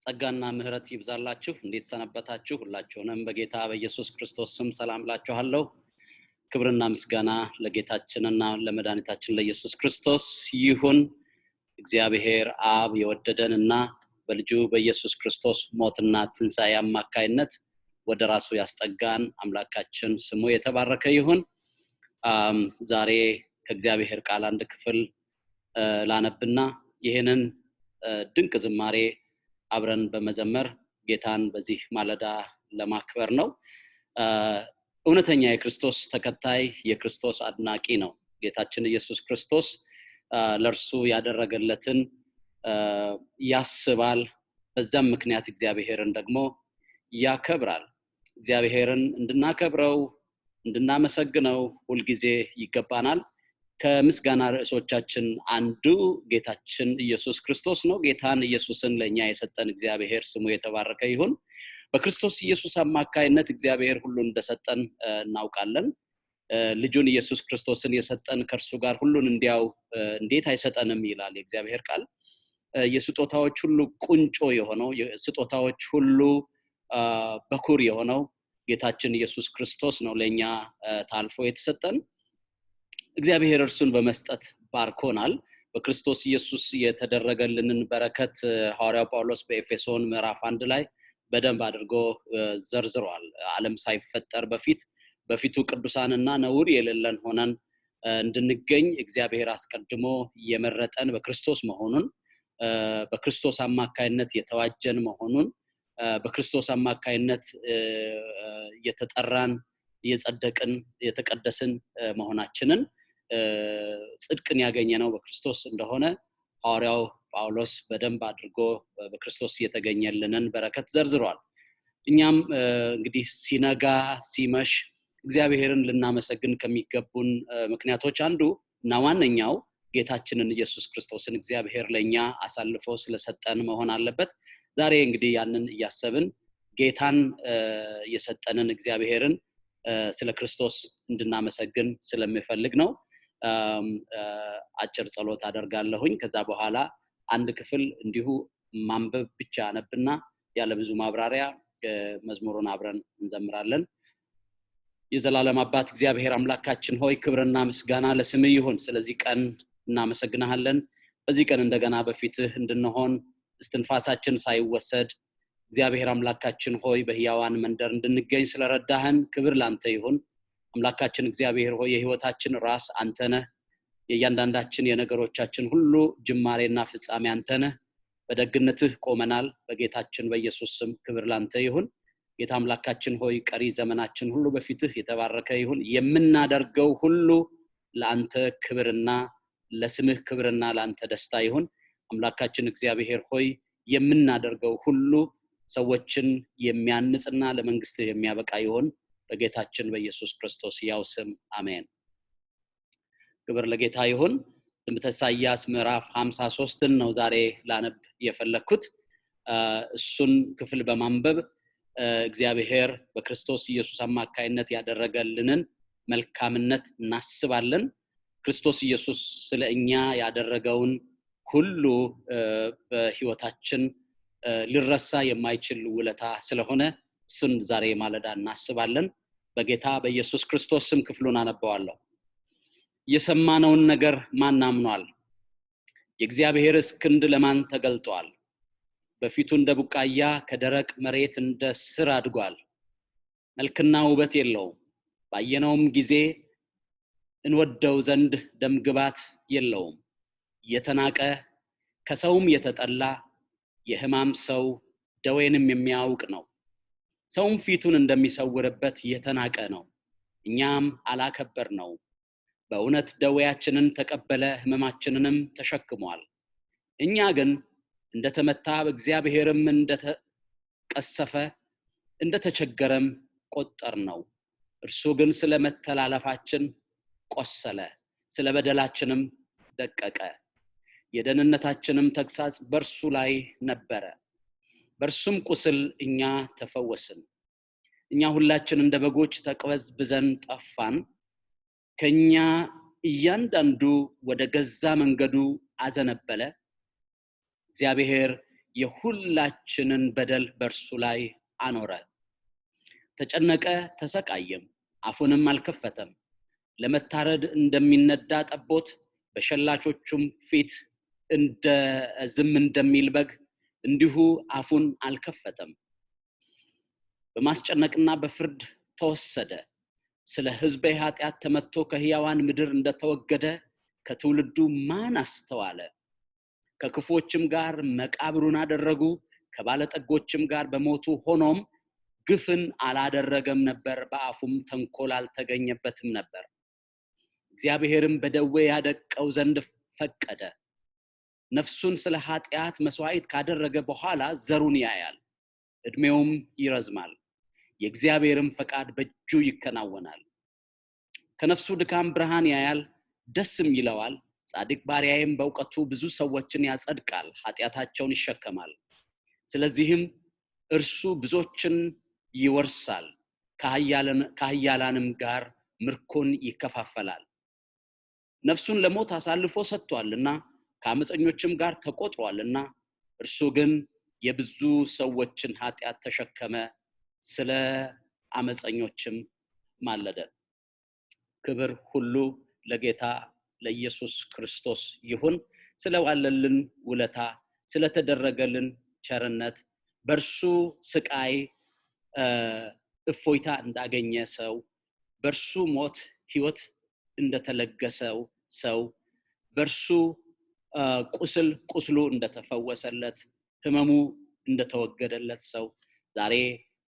ጸጋና ምህረት ይብዛላችሁ እንዴት ሰነበታችሁ ሁላችሁንም በጌታ በኢየሱስ ክርስቶስ ስም ሰላም ላችኋለሁ ክብርና ምስጋና ለጌታችንና ለመድኃኒታችን ለኢየሱስ ክርስቶስ ይሁን እግዚአብሔር አብ የወደደንና በልጁ በኢየሱስ ክርስቶስ ሞትና ትንሣኤ አማካይነት ወደ ራሱ ያስጠጋን አምላካችን ስሙ የተባረከ ይሁን ዛሬ ከእግዚአብሔር ቃል አንድ ክፍል ላነብና ይሄንን ድንቅ ዝማሬ አብረን በመዘመር ጌታን በዚህ ማለዳ ለማክበር ነው እውነተኛ የክርስቶስ ተከታይ የክርስቶስ አድናቂ ነው ጌታችን ኢየሱስ ክርስቶስ ለርሱ ያደረገለትን ያስባል በዛም ምክንያት እግዚአብሔርን ደግሞ ያከብራል እግዚአብሔርን እንድናከብረው እንድናመሰግነው ሁሉ ጊዜ ይገባናል ከምስጋና ርዕሶቻችን አንዱ ጌታችን ኢየሱስ ክርስቶስ ነው ጌታን ኢየሱስን ለኛ የሰጠን እግዚአብሔር ስሙ የተባረከ ይሁን በክርስቶስ ኢየሱስ አማካይነት እግዚአብሔር ሁሉ እንደሰጠን እናውቃለን ልጁን ኢየሱስ ክርስቶስን የሰጠን ከርሱ ጋር ሁሉን እንዲያው እንዴት አይሰጠንም ይላል የእግዚአብሔር ቃል የስጦታዎች ሁሉ ቁንጮ የሆነው የስጦታዎች ሁሉ በኩር የሆነው ጌታችን ኢየሱስ ክርስቶስ ነው ለኛ ታልፎ የተሰጠን እግዚአብሔር እርሱን በመስጠት ባርኮናል በክርስቶስ ኢየሱስ የተደረገልንን በረከት ሐዋርያው ጳውሎስ በኤፌሶን ምዕራፍ 1 ላይ በደንብ አድርጎ ዘርዝሯል ዓለም ሳይፈጠር በፊቱ ቅዱሳንና ነውር የሌለን ሆነን እንድንገኝ እግዚአብሔር አስቀድሞ የመረጠን በክርስቶስ መሆኑን በክርስቶስ አማካይነት የተዋጀን መሆኑን በክርስቶስ አማካይነት የተጠራን የጸደቅን የተቀደስን መሆናችንን ጽድቅን ያገኘነው በክርስቶስ እንደሆነ ሐዋርያው ጳውሎስ በደንብ አድርጎ በክርስቶስ የተገኘልንን በረከት ዘርዝሯል እኛም እንግዲህ ሲነጋ ሲመሽ እግዚአብሔርን ልናመሰግን ከሚገቡን ምክንያቶች አንዱ እና ዋነኛው ጌታችንን ኢየሱስ ክርስቶስን እግዚአብሔር ለኛ አሳልፎ ስለሰጠን መሆን አለበት ዛሬ እንግዲህ ያንን ያሰብን ጌታን የሰጠንን እግዚአብሔርን ስለ ክርስቶስ እንድናመሰግን ስለምፈልግ ነው አጭር ጸሎት አደርጋለሁኝ ከዛ በኋላ አንድ ክፍል እንዲሁ ማንበብ ብቻ አነብና ያለ ብዙ ማብራሪያ መዝሙሩን አብረን እንዘምራለን የዘላለም አባት እግዚአብሔር አምላካችን ሆይ ክብርና ምስጋና ለስምህ ይሁን ስለዚህ ቀን እናመሰግናለን በዚህ ቀን እንደገና በፊትህ እንድንሆን እስትንፋሳችን ሳይወሰድ እግዚአብሔር አምላካችን ሆይ በሕያዋን መንደር እንድንገኝ ስለረዳህን ክብር ላንተ ይሁን አምላካችን እግዚአብሔር ሆይ የሕይወታችን ራስ አንተ ነህ የእያንዳንዳችን የነገሮቻችን ሁሉ ጅማሬና ፍጻሜ አንተ ነህ በደግነትህ ቆመናል በጌታችን በኢየሱስ ስም ክብር ላንተ ይሁን ጌታ አምላካችን ሆይ ቀሪ ዘመናችን ሁሉ በፊትህ የተባረከ ይሁን የምናደርገው ሁሉ ለአንተ ክብርና ለስምህ ክብርና ለአንተ ደስታ ይሁን አምላካችን እግዚአብሔር ሆይ የምናደርገው ሁሉ ሰዎችን የሚያንጽና ለመንግስትህ የሚያበቃ ይሁን በጌታችን በኢየሱስ ክርስቶስ ያው ስም አሜን ክብር ለጌታ ይሁን ትንቢተ ኢሳይያስ ምዕራፍ 53 ነው ዛሬ ላነብ የፈለኩት እሱን ክፍል በማንበብ እግዚአብሔር በክርስቶስ ኢየሱስ አማካይነት ያደረገልንን መልካምነት እናስባለን ክርስቶስ ኢየሱስ ስለኛ ያደረገውን ሁሉ በህይወታችን ሊረሳ የማይችል ውለታ ስለሆነ እሱን ዛሬ ማለዳ እናስባለን በጌታ በኢየሱስ ክርስቶስ ስም ክፍሉን አነባዋለሁ የሰማነውን ነገር ማን አምኗል የእግዚአብሔር ክንድ ለማን ተገልጧል በፊቱ እንደ ቡቃያ ከደረቅ መሬት እንደ ስር አድጓል መልክና ውበት የለውም ባየነውም ጊዜ እንወደው ዘንድ ደምግባት የለውም የተናቀ ከሰውም የተጠላ የህማም ሰው ደዌንም የሚያውቅ ነው ሰውም ፊቱን እንደሚሰውርበት የተናቀ ነው እኛም አላከበርነው በእውነት ደዌያችንን ተቀበለ ህመማችንንም ተሸክሟል እኛ ግን እንደተመታ በእግዚአብሔርም እንደተቀሰፈ እንደተቸገረም ቆጠርነው እርሱ ግን ስለ መተላለፋችን ቆሰለ ስለ በደላችንም ደቀቀ የደህንነታችንም ተግሳጽ በርሱ ላይ ነበረ በርሱም ቁስል እኛ ተፈወስን እኛ ሁላችን እንደ በጎች ተቅበዝብዘን ጠፋን ከኛ እያንዳንዱ ወደ ገዛ መንገዱ አዘነበለ እግዚአብሔር የሁላችንን በደል በርሱ ላይ አኖረ። ተጨነቀ፣ ተሰቃየም፣ አፉንም አልከፈተም። ለመታረድ እንደሚነዳ ጠቦት በሸላቾቹም ፊት ዝም እንደሚል በግ እንዲሁ አፉን አልከፈተም። በማስጨነቅና በፍርድ ተወሰደ። ስለ ሕዝቤ ኃጢአት ተመትቶ ከሕያዋን ምድር እንደተወገደ ከትውልዱ ማን አስተዋለ? ከክፎችም ጋር መቃብሩን አደረጉ፣ ከባለጠጎችም ጋር በሞቱ። ሆኖም ግፍን አላደረገም ነበር፣ በአፉም ተንኮል አልተገኘበትም ነበር። እግዚአብሔርም በደዌ ያደቀው ዘንድ ፈቀደ። ነፍሱን ስለ ኃጢአት መስዋዕት ካደረገ በኋላ ዘሩን ያያል፣ እድሜውም ይረዝማል፣ የእግዚአብሔርም ፈቃድ በእጁ ይከናወናል። ከነፍሱ ድካም ብርሃን ያያል፣ ደስም ይለዋል። ጻድቅ ባሪያዬም በእውቀቱ ብዙ ሰዎችን ያጸድቃል፣ ኃጢአታቸውን ይሸከማል። ስለዚህም እርሱ ብዙዎችን ይወርሳል፣ ከኃያላንም ጋር ምርኮን ይከፋፈላል። ነፍሱን ለሞት አሳልፎ ሰጥቷልና ከአመፀኞችም ጋር ተቆጥሯልና፣ እርሱ ግን የብዙ ሰዎችን ኃጢአት ተሸከመ፣ ስለ አመፀኞችም ማለደ። ክብር ሁሉ ለጌታ ለኢየሱስ ክርስቶስ ይሁን። ስለዋለልን ውለታ፣ ስለተደረገልን ቸርነት፣ በርሱ ስቃይ እፎይታ እንዳገኘ ሰው፣ በርሱ ሞት ሕይወት እንደተለገሰው ሰው፣ በርሱ ቁስሉ እንደተፈወሰለት፣ ህመሙ እንደተወገደለት ሰው ዛሬ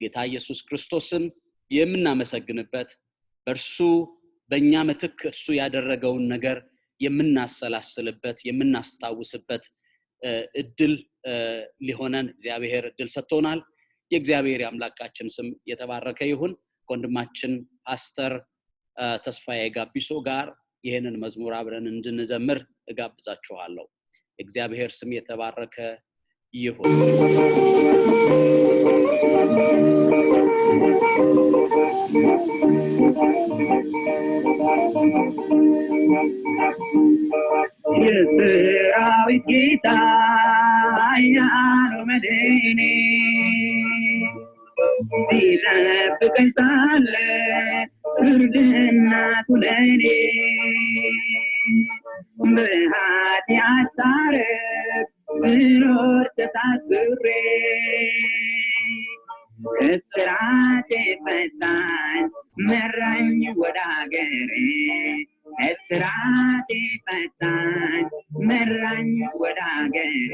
ጌታ ኢየሱስ ክርስቶስን የምናመሰግንበት፣ በርሱ በእኛ ምትክ እርሱ ያደረገውን ነገር የምናሰላስልበት የምናስታውስበት እድል ሊሆነን እግዚአብሔር እድል ሰጥቶናል። የእግዚአብሔር አምላካችን ስም የተባረከ ይሁን። ወንድማችን ፓስተር ተስፋዬ ጋቢሶ ጋር ይሄንን መዝሙር አብረን እንድንዘምር እጋብዛችኋለሁ። እግዚአብሔር ስም የተባረከ ይሁን። የሰራዊት ጌታ ኃያሉ መድኃኒቴ ሲጠብቀኝ ሳለ ፍርድና ኩነኔ በኃጢአት ታረቅ ስኖር ተሳስሬ እስራቴ ፈታኝ መራኝ ወደ አገሬ እስራቴ ፈታኝ መራኝ ወደ አገሬ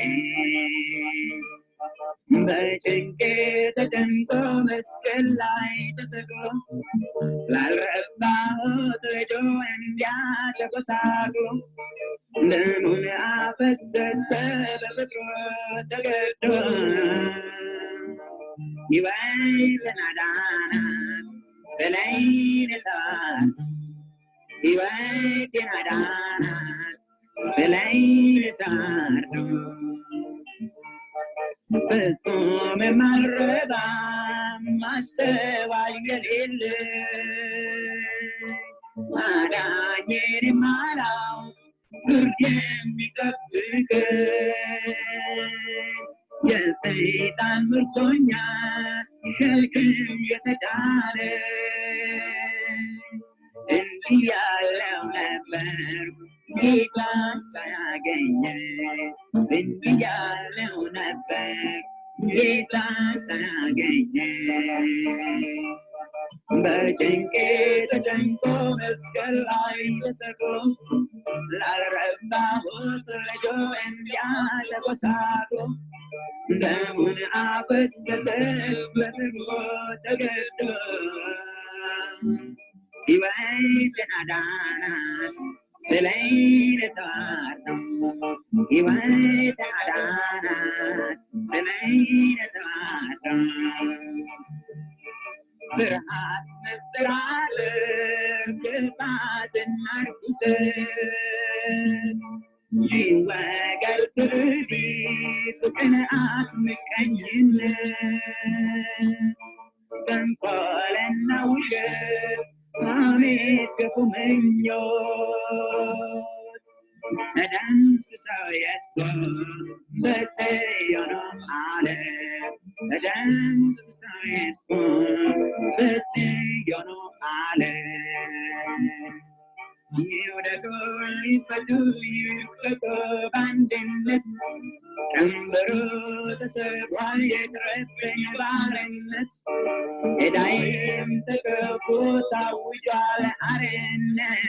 በጭንቄ ተጨንቆ መስቀል ላይ ተሰቅሎ ላልረባሁት ልጁ እንዲያተቆሳቅሎ ደሙን አፈሰሰ በፍቅሩ ተገዶ ሕይወትን አዳናት በላይን ተዋት ሕይወትን አዳናት በላይን ታርዶ ፍጹም የማልረባ ማስተዋይ የሌለ አዳኜን የማላውቅ ፍርድ የሚጠብቅ የሰይጣን ምርኮኛ ሸክም የተጫነ እንዲህ ያለው ነበር ጌታን ሳያገኘ እንዲህ ያለው ነበር ጌታን ሳያገኘ በጭንቄ ተጨንቆ መስቀል ላይ ተሰቅሎ ላልረባሁት ልጁ እንዲያተቆሳቅሎ ደሙን አፈሰሰ በፍቅሩ ተገዶ ሕይወትን አዳናት በላይን ተዋት ሕይወትን አዳናት በላይን ተዋት ፍርሃት መጠራጠር ክፋትና ርኩሰት ይወገድ ትዕቢት ቅንዓት ምቀኝነት ተንኮልና ውሸት ሐሜት ክፉ ምኞት ተደምስሰው የጥፋ በጽዮን ዓለም ተደምስሳይቶ በጽዮን ዓለም ይውደቁ ይፈቱ ይልቀቁ በአንድነት ቀንበሩ ተሰብሯል የቅርብን ባርነት ዕዳዬም ተከፍሎ ታውጇል አርነት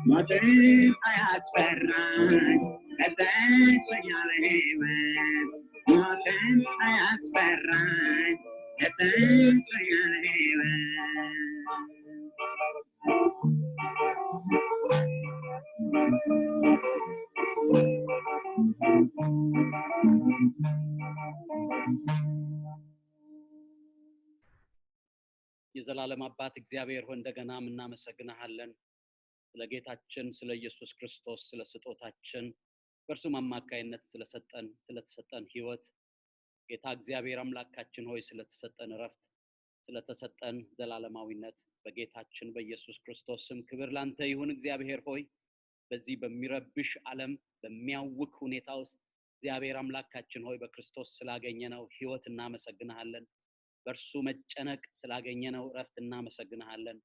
ሞትም አያስፈራኝ ተሰጥቶኛል ሕይወት ሞትም አያስፈራኝ ተሰጥቶኛል ሕይወት የዘላለም አባት እግዚአብሔር ሆይ እንደገናም እናመሰግናለን ስለ ጌታችን ስለ ኢየሱስ ክርስቶስ ስለ ስጦታችን በእርሱ አማካይነት ስለተሰጠን ሕይወት ጌታ እግዚአብሔር አምላካችን ሆይ ስለተሰጠን ረፍት ስለተሰጠን ዘላለማዊነት በጌታችን በኢየሱስ ክርስቶስ ስም ክብር ላንተ ይሁን። እግዚአብሔር ሆይ በዚህ በሚረብሽ ዓለም በሚያውክ ሁኔታ ውስጥ እግዚአብሔር አምላካችን ሆይ በክርስቶስ ስላገኘነው ሕይወት እናመሰግናለን። በእርሱ መጨነቅ ስላገኘነው ረፍት እናመሰግናለን።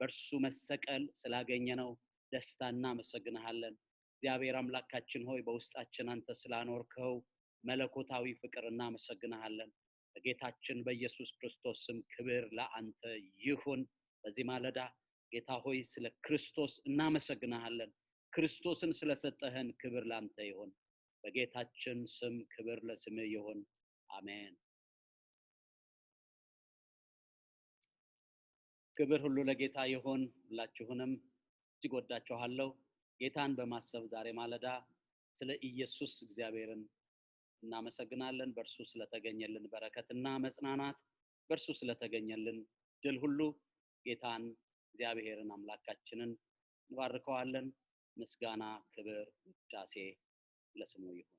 በእርሱ መሰቀል ስላገኘነው ደስታ እናመሰግናለን። እግዚአብሔር አምላካችን ሆይ በውስጣችን አንተ ስላኖርከው መለኮታዊ ፍቅር እናመሰግናለን። በጌታችን በኢየሱስ ክርስቶስ ስም ክብር ለአንተ ይሁን። በዚህ ማለዳ ጌታ ሆይ ስለ ክርስቶስ እናመሰግናለን። ክርስቶስን ስለሰጠህን ክብር ላንተ ይሁን። በጌታችን ስም ክብር ለስምህ ይሁን። አሜን። ክብር ሁሉ ለጌታ ይሁን። ሁላችሁንም እጅግ ወዳችኋለሁ። ጌታን በማሰብ ዛሬ ማለዳ ስለ ኢየሱስ እግዚአብሔርን እናመሰግናለን። በእርሱ ስለተገኘልን በረከትና መጽናናት፣ በእርሱ ስለተገኘልን ድል ሁሉ ጌታን እግዚአብሔርን አምላካችንን እንባርከዋለን። ምስጋና፣ ክብር፣ ውዳሴ ለስሙ ይሁን።